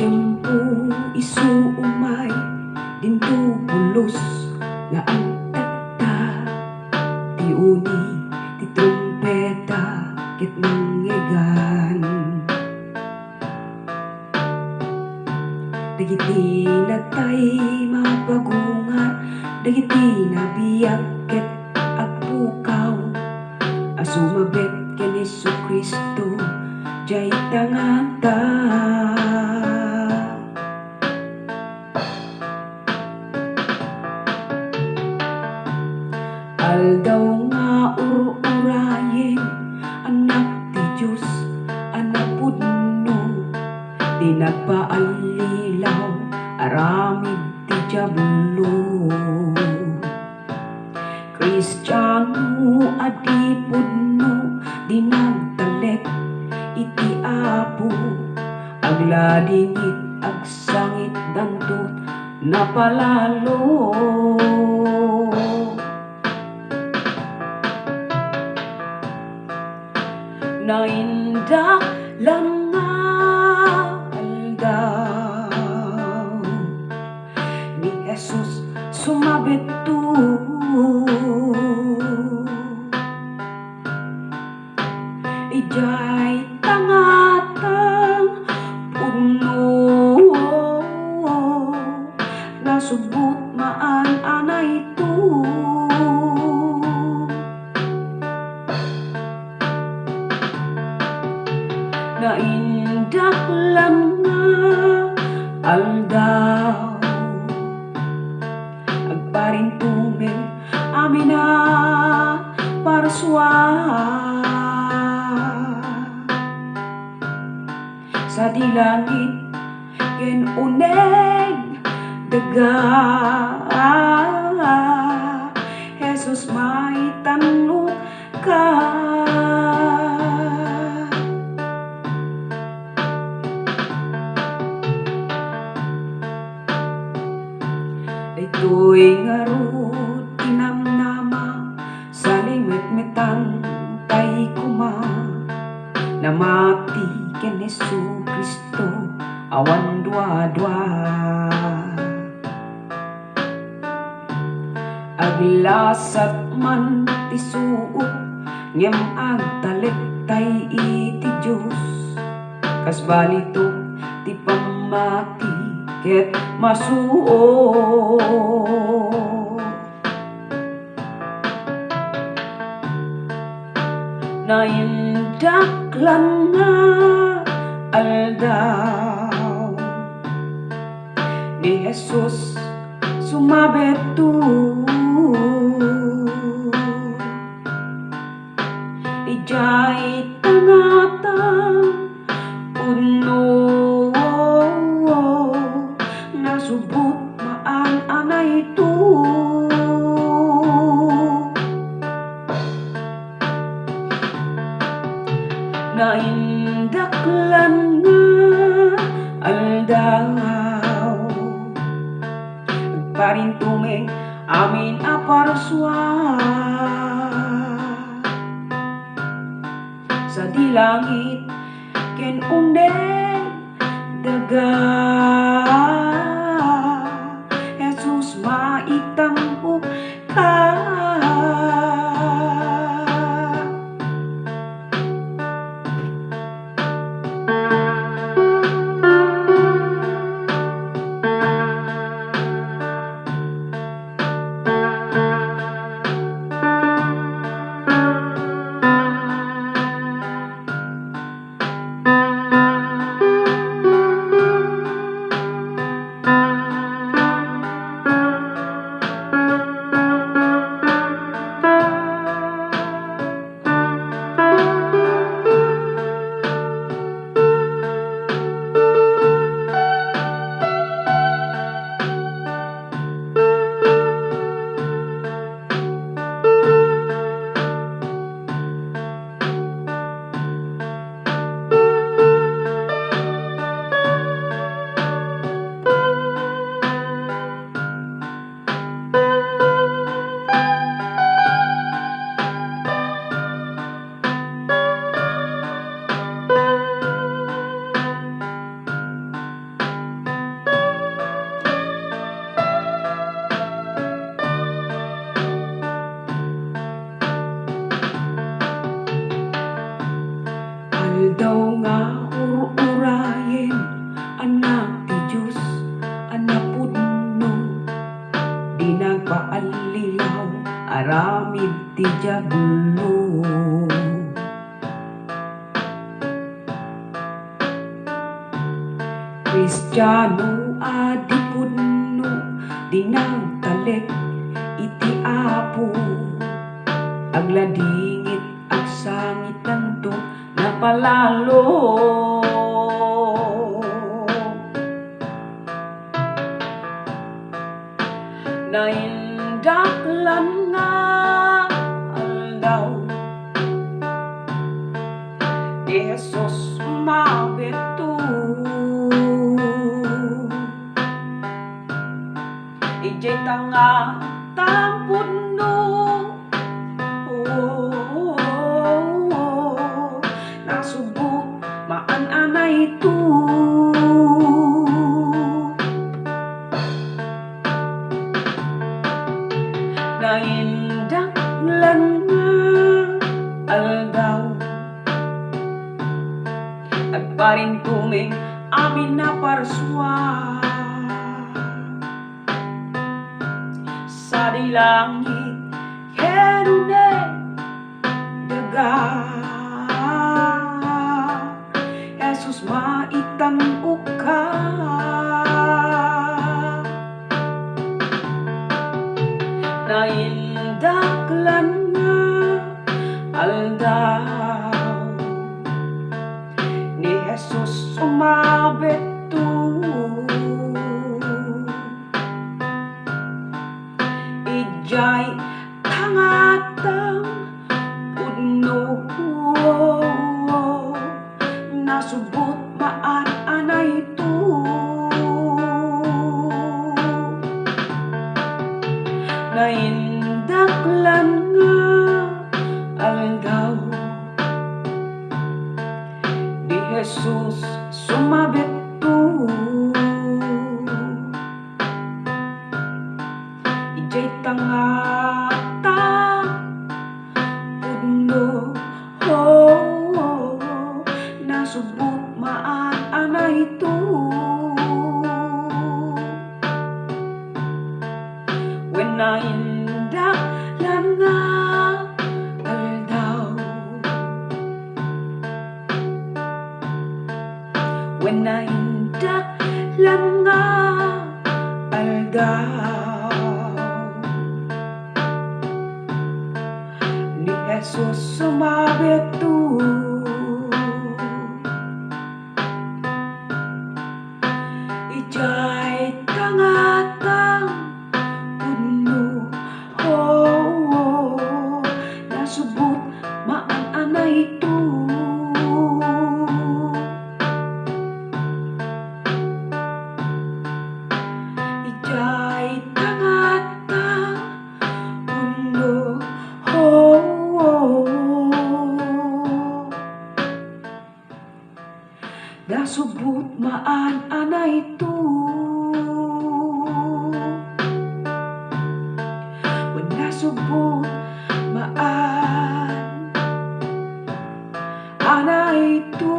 tiyempo isuumay dinto pulos nga ang tagta ti uni ti trumpeta ket mangyegan dagiti natay mapagungan dagiti nabiyag ket agpukaw asumabet ken Jesu-Kristo jay tangata aldaw nga urayen anak ti Diyos anak pudno di nagpaalilaw aramid ti diablo Kristiyano adi pudno di nagtalek iti Apo agladingit agsangit dantot napalalo Naindaklan nga aldaw ni Jesus sumabit tu ijay tangatang puno nasubot maan anay tu Naindaklan nga aldaw agparintumen amin na parswa sa dilangit ken uneg daga Jesus maitanok ka ito'y ngarot tinamnama sa limet-metan tay kuma namati ken Jesu-Kristo awan dua-dua aglasat man ti suot ngem agtalektay iti Dios kas balitok ti pamati ket masuo Naindaklan nga aldaw ni Jesus sumabit tu ijay tangatang puno nasubot maan anay tu Naindaklan nga aldaw parintumeng amin aparswa sa dilangit ken uneg daga Jesus maitampo ka ti Diablo. Kristiyano adi pudno di nagtalek iti Apo, agladingit ag sangitan to napalalo. Naindaklan nga aldaw, di Jesus mabeto. Ijay tanga tampudno, nasubot maan-anay ito. Naindaklan nga aldaw, agparin tuming amin na parswa. Sa dilangit kenune daga, Jesus maitamok ka. Naindaklan nga aldaw, ni Jesus umabeto. Ijay tangatang pudno, nasubot maan-anay ito. Naindaklan nga aldaw, di Jesus sumabeto. Ijay tangata pudno, nasubot maan-anay ito. When naindaklan nga aldaw, when naindaklan nga aldaw, ni Jesus sumabeto. Ijay tangatang pudno, nasubot maan-anay ito. Ijay tangatang pudno, nasubot maan-anay ito. When nasubot maan-anay ito.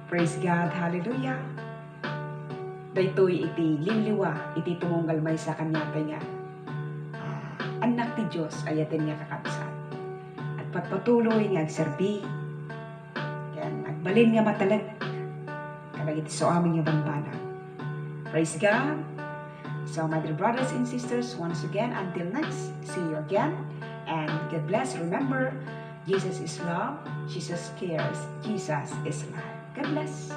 Praise God, hallelujah. Daytoy iti limliwa, iti tumunggal may sa kanyatay nga anak ti Diyos ayaten nga kakabsat. At patpatuloy nga agserbi, yan, agbalin nga matalag, kalag iti so amin nga banbanag. Praise God. So my dear brothers and sisters, once again, until next, see you again, and God bless. Remember, Jesus is love, Jesus cares, Jesus is life. God bless.